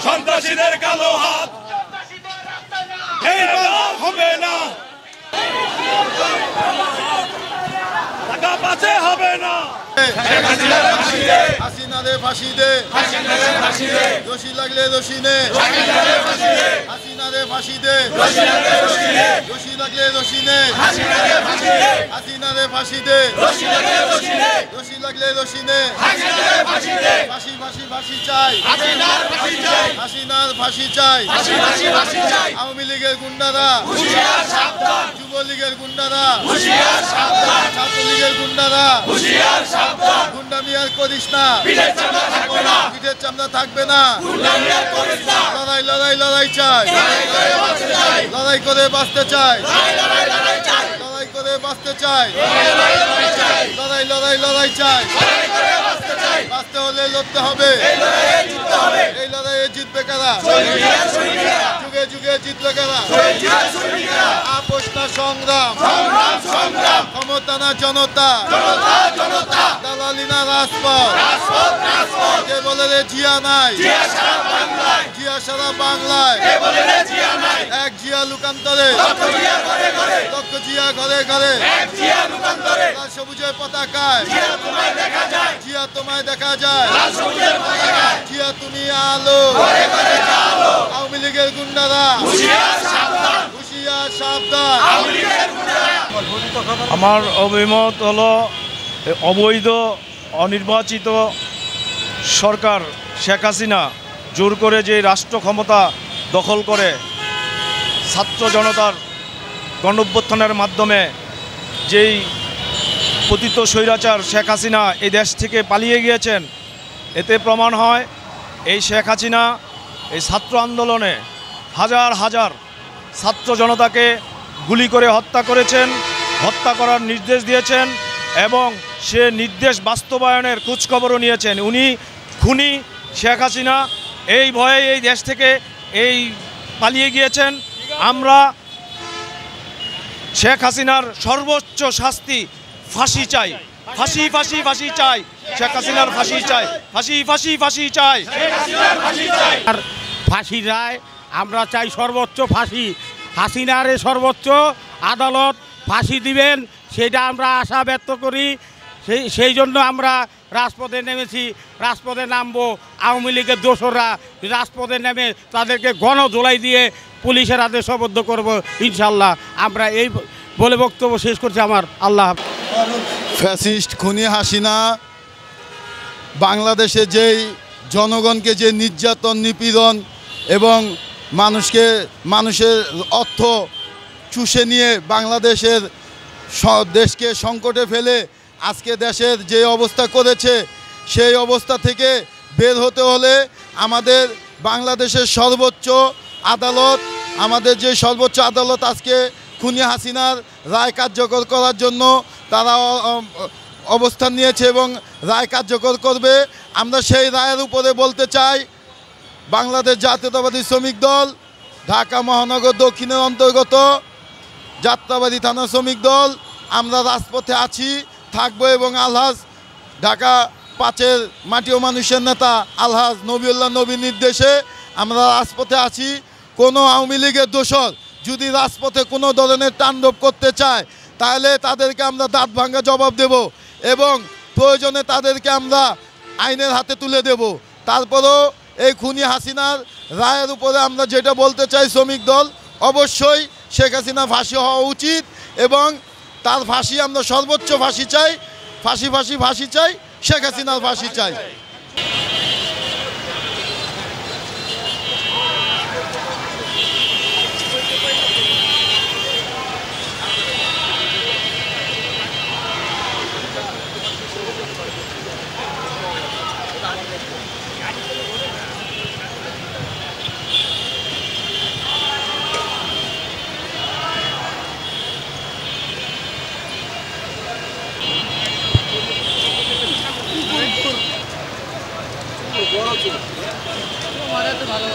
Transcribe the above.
সন্ত্রাসীদের কালো হাত হবে না, টাকা পাচ্ছে হবে না। হাসিনা রে ফাঁসি দে, দোষী লাগলে দোষী নে, হাসিনা রে ফাঁসি দে, দোষী লাগলে দোষী নে, হাসিনা রে ফাঁসি দে, দোষী লাগলে দোষী নে, ফাঁসি ফাঁসি ফাঁসি চাই, হাসিনার ফাঁসি চাই। আওয়ামী লীগের গুন্ডারা, যুবলীগের গুন্ডারা, ছাত্রলীগের গুন্ডারা, গুন্ডামি আর করিস না, পিঠের চামড়া থাকবে না। লড়াই লড়াই লড়াই চাই, লড়াই করে বাঁচতে চাই, লড়াই করে বাঁচতে চাই, লড়াই লড়াই লড়াই চাই। বাঁচতে হলে লড়তে হবে, এই লড়াইয়ে জিতবে কারা, যুগে যুগে জিতবে কারা। আপোষ না সংগ্রাম, ক্ষমতা না জনতা, দালালি না রাজপথ। কে বলে রে জিয়া নাই, জিয়া সারা বাংলায়, এক জিয়া লুকান্তরে, লক্ষ জিয়া ঘরে ঘরে, সবুজের পতাকায় জিয়া তোমায় দেখা যায়, জিয়া তুমি আলো। আওয়ামী লীগের গুন্ডারা হুঁশিয়ার সাবধান। আমার অভিমত হলো অবৈধ অনির্বাচিত সরকার শেখ হাসিনা জোর করে যে রাষ্ট্র ক্ষমতা দখল করে ছাত্র জনতার গণঅভ্যুত্থানের মাধ্যমে যেই পতিত স্বৈরাচার শেখ হাসিনা এই দেশ থেকে পালিয়ে গিয়েছেন, এতে প্রমাণ হয় এই শেখ হাসিনা এই ছাত্র আন্দোলনে হাজার হাজার ছাত্র জনতাকে গুলি করে হত্যা করেছেন, হত্যা করার নির্দেশ দিয়েছেন এবং সে নির্দেশ বাস্তবায়নের খোঁজখবরও নিয়েছেন। উনি খুনি শেখ হাসিনা এই ভয়ে এই দেশ থেকে পালিয়ে গিয়েছেন। আমরা শেখ হাসিনার সর্বোচ্চ শাস্তি ফাঁসি চাই, ফাঁসি ফাঁসি ফাঁসি চাই, শেখ হাসিনার ফাঁসি চাই, ফাঁসি ফাঁসি ফাঁসি চাই, আর ফাঁসি রায় আমরা চাই সর্বোচ্চ ফাঁসি। হাসিনারে সর্বোচ্চ আদালত ফাঁসি দিবেন সেটা আমরা আশা ব্যক্ত করি। সেই জন্য আমরা রাজপথে নেমেছি, রাজপথে নামবো। আওয়ামী লীগের দোসররা রাজপথে নেমে তাদেরকে গণধোলাই দিয়ে পুলিশের হাতে সোপর্দ করব ইনশাল্লাহ। আমরা এই বলে বক্তব্য শেষ করছি আমার। আল্লাহ। ফ্যাসিস্ট খুনি হাসিনা বাংলাদেশে যেই জনগণকে যে নির্যাতন নিপীড়ন এবং মানুষের অর্থ চুষে নিয়ে বাংলাদেশের দেশকে সংকটে ফেলে আজকে দেশের যে অবস্থা করেছে, সেই অবস্থা থেকে বের হতে হলে আমাদের বাংলাদেশের সর্বোচ্চ আদালত, আমাদের যে সর্বোচ্চ আদালত আজকে খুনি হাসিনার রায় কার্যকর করার জন্য তারা অবস্থান নিয়েছে এবং রায় কার্যকর করবে। আমরা সেই রায়ের উপরে বলতে চাই, বাংলাদেশ জাতীয়তাবাদী শ্রমিক দল ঢাকা মহানগর দক্ষিণের অন্তর্গত যাত্রাবাড়ি থানা শ্রমিক দল আমরা রাজপথে আছি, থাকবো এবং আলহাজ ঢাকা 5-এর মাটি ও মানুষের নেতা আলহাজ নবিউল্লাহ নবীর নির্দেশে আমরা রাজপথে আছি। কোনো আওয়ামী লীগের দোসর যদি রাজপথে কোনো ধরনের তাণ্ডব করতে চায় তাহলে তাদেরকে আমরা দাঁত ভাঙা জবাব দেব এবং প্রয়োজনে তাদেরকে আমরা আইনের হাতে তুলে দেব। তারপরেও এই খুনি হাসিনার রায়ের উপরে আমরা যেটা বলতে চাই, শ্রমিক দল অবশ্যই শেখ হাসিনা ফাঁসি হওয়া উচিত এবং তার ফাঁসি আমরা সর্বোচ্চ ফাঁসি চাই, ফাঁসি ফাঁসি ফাঁসি চাই, শেখ হাসিনার ফাঁসি চাই। বড় ছিল ভালো